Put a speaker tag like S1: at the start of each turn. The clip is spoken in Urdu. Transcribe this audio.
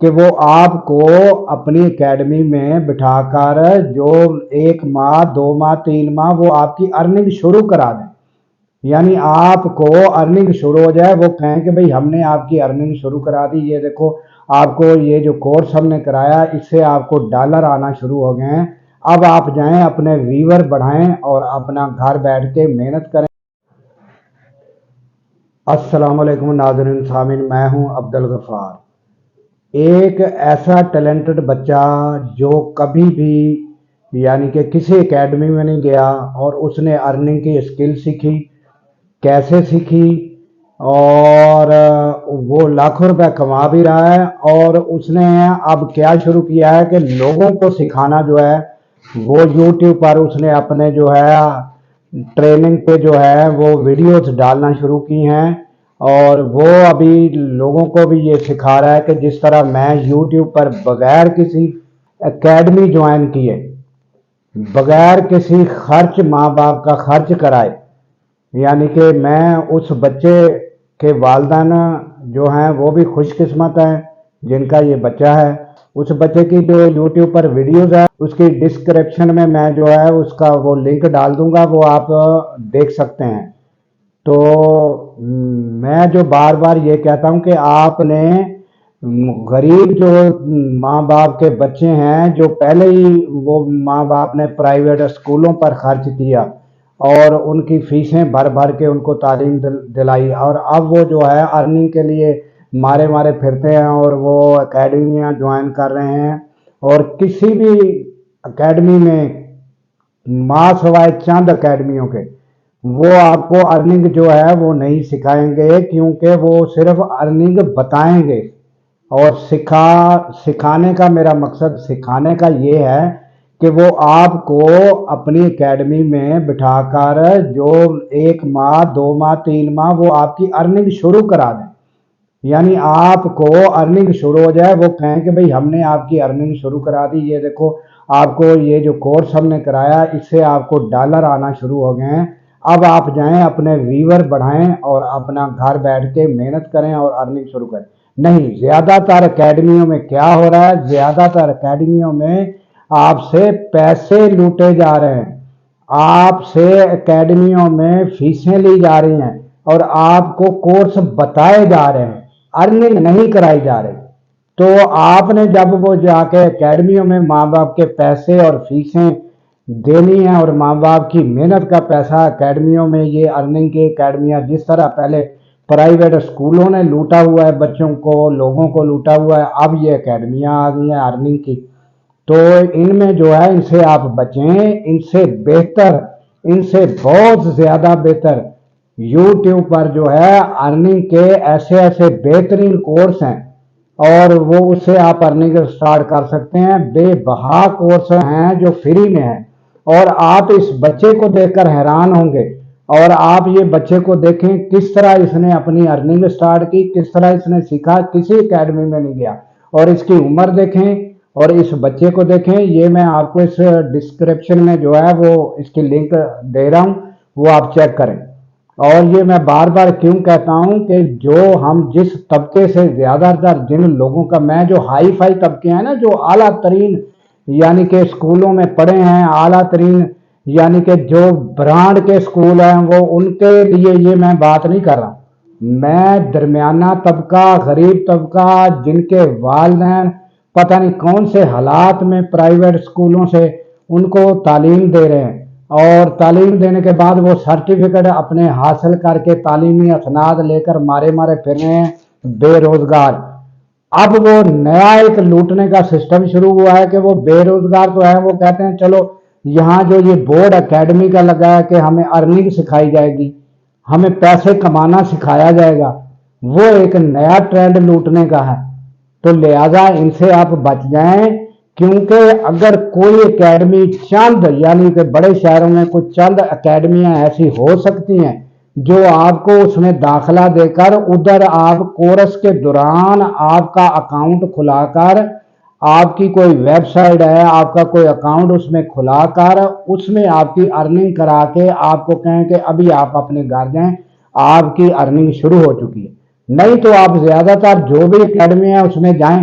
S1: کہ وہ آپ کو اپنی اکیڈمی میں بٹھا کر جو 1 ماہ 2 ماہ 3 ماہ وہ آپ کی ارننگ شروع کرا دیں، یعنی آپ کو ارننگ شروع ہو جائے، وہ کہیں کہ بھئی ہم نے آپ کی ارننگ شروع کرا دی، یہ دیکھو آپ کو یہ جو کورس ہم نے کرایا اس سے آپ کو ڈالر آنا شروع ہو گئے ہیں، اب آپ جائیں اپنے ویور بڑھائیں اور اپنا گھر بیٹھ کے محنت کریں۔ السلام علیکم ناظرین سامعین، میں ہوں عبدالغفار۔ ایک ایسا ٹیلنٹڈ بچہ جو کبھی بھی یعنی کہ کسی اکیڈمی میں نہیں گیا اور اس نے ارننگ کی اسکل سیکھی، کیسے سیکھی، اور وہ لاکھوں روپے کما بھی رہا ہے، اور اس نے اب کیا شروع کیا ہے کہ لوگوں کو سکھانا جو ہے وہ یوٹیوب پر اس نے اپنے جو ہے ٹریننگ پہ جو ہے وہ ویڈیوز ڈالنا شروع کی ہیں، اور وہ ابھی لوگوں کو بھی یہ سکھا رہا ہے کہ جس طرح میں یوٹیوب پر بغیر کسی اکیڈمی جوائن کیے، بغیر کسی خرچ ماں باپ کا خرچ کرائے، یعنی کہ میں اس بچے کے والدین جو ہیں وہ بھی خوش قسمت ہیں جن کا یہ بچہ ہے۔ اس بچے کی جو یوٹیوب پر ویڈیوز ہے اس کی ڈسکرپشن میں جو ہے اس کا وہ لنک ڈال دوں گا، وہ آپ دیکھ سکتے ہیں۔ تو میں جو بار بار یہ کہتا ہوں کہ آپ نے غریب جو ماں باپ کے بچے ہیں، جو پہلے ہی وہ ماں باپ نے پرائیویٹ اسکولوں پر خرچ کیا اور ان کی فیسیں بھر بھر کے ان کو تعلیم دلائی، اور اب وہ جو ہے ارننگ کے لیے مارے مارے پھرتے ہیں اور وہ اکیڈمیاں جوائن کر رہے ہیں، اور کسی بھی اکیڈمی میں ماں سوائے چند اکیڈمیوں کے وہ آپ کو ارننگ جو ہے وہ نہیں سکھائیں گے، کیونکہ وہ صرف ارننگ بتائیں گے، اور سکھانے کا میرا مقصد سکھانے کا یہ ہے کہ وہ آپ کو اپنی اکیڈمی میں بٹھا کر جو 1 ماہ 2 ماہ 3 ماہ وہ آپ کی ارننگ شروع کرا دیں، یعنی آپ کو ارننگ شروع ہو جائے، وہ کہیں کہ بھئی ہم نے آپ کی ارننگ شروع کرا دی، یہ دیکھو آپ کو یہ جو کورس ہم نے کرایا اس سے آپ کو ڈالر آنا شروع ہو گئے ہیں، اب آپ جائیں اپنے ویور بڑھائیں اور اپنا گھر بیٹھ کے محنت کریں اور ارننگ شروع کریں۔ نہیں، زیادہ تر اکیڈمیوں میں کیا ہو رہا ہے، زیادہ تر اکیڈمیوں میں آپ سے پیسے لوٹے جا رہے ہیں، آپ سے اکیڈمیوں میں فیسیں لی جا رہی ہیں اور آپ کو کورس بتائے جا رہے ہیں، ارننگ نہیں کرائی جا رہی۔ تو آپ نے جب وہ جا کے اکیڈمیوں میں ماں باپ کے پیسے اور فیسیں دینی ہیں اور ماں باپ کی محنت کا پیسہ اکیڈمیوں میں، یہ ارننگ کی اکیڈمیاں جس طرح پہلے پرائیویٹ اسکولوں نے لوٹا ہوا ہے بچوں کو، لوگوں کو لوٹا ہوا ہے، اب یہ اکیڈمیاں آ گئی ہیں ارننگ کی، تو ان میں جو ہے ان سے آپ بچیں، ان سے بہتر، ان سے بہت زیادہ بہتر یوٹیوب پر جو ہے ارننگ کے ایسے ایسے بہترین کورس ہیں، اور وہ اس سے آپ ارننگ سٹارٹ کر سکتے ہیں۔ بے بہا کورس ہیں جو فری میں ہیں، اور آپ اس بچے کو دیکھ کر حیران ہوں گے، اور آپ یہ بچے کو دیکھیں کس طرح اس نے اپنی ارننگ سٹارٹ کی، کس طرح اس نے سیکھا، کسی اکیڈمی میں نہیں گیا، اور اس کی عمر دیکھیں اور اس بچے کو دیکھیں۔ یہ میں آپ کو اس ڈسکرپشن میں جو ہے وہ اس کی لنک دے رہا ہوں، وہ آپ چیک کریں۔ اور یہ میں بار بار کیوں کہتا ہوں کہ جو ہم جس طبقے سے زیادہ تر جن لوگوں کا، میں جو ہائی فائی طبقے ہیں نا، جو اعلیٰ ترین یعنی کہ اسکولوں میں پڑھے ہیں، اعلیٰ ترین یعنی کہ جو برانڈ کے اسکول ہیں، وہ ان کے لیے یہ میں بات نہیں کر رہا ہوں، میں درمیانہ طبقہ، غریب طبقہ، جن کے والدین پتہ نہیں کون سے حالات میں پرائیویٹ اسکولوں سے ان کو تعلیم دے رہے ہیں، اور تعلیم دینے کے بعد وہ سرٹیفکیٹ اپنے حاصل کر کے تعلیمی اسناد لے کر مارے مارے پھر رہے ہیں بے روزگار۔ اب وہ نیا ایک لوٹنے کا سسٹم شروع ہوا ہے کہ وہ بے روزگار تو ہے، وہ کہتے ہیں چلو یہاں جو یہ بورڈ اکیڈمی کا لگا ہے کہ ہمیں ارننگ سکھائی جائے گی، ہمیں پیسے کمانا سکھایا جائے گا، وہ ایک نیا ٹرینڈ لوٹنے کا ہے، تو لہذا ان سے آپ بچ جائیں، کیونکہ اگر کوئی اکیڈمی چند یعنی کہ بڑے شہروں میں کچھ چند اکیڈمیاں ایسی ہو سکتی ہیں جو آپ کو اس میں داخلہ دے کر ادھر آپ کورس کے دوران آپ کا اکاؤنٹ کھلا کر، آپ کی کوئی ویب سائٹ ہے، آپ کا کوئی اکاؤنٹ اس میں کھلا کر اس میں آپ کی ارننگ کرا کے آپ کو کہیں کہ ابھی آپ اپنے گھر جائیں، آپ کی ارننگ شروع ہو چکی ہے۔ نہیں تو آپ زیادہ تر جو بھی اکیڈمی ہے اس میں جائیں،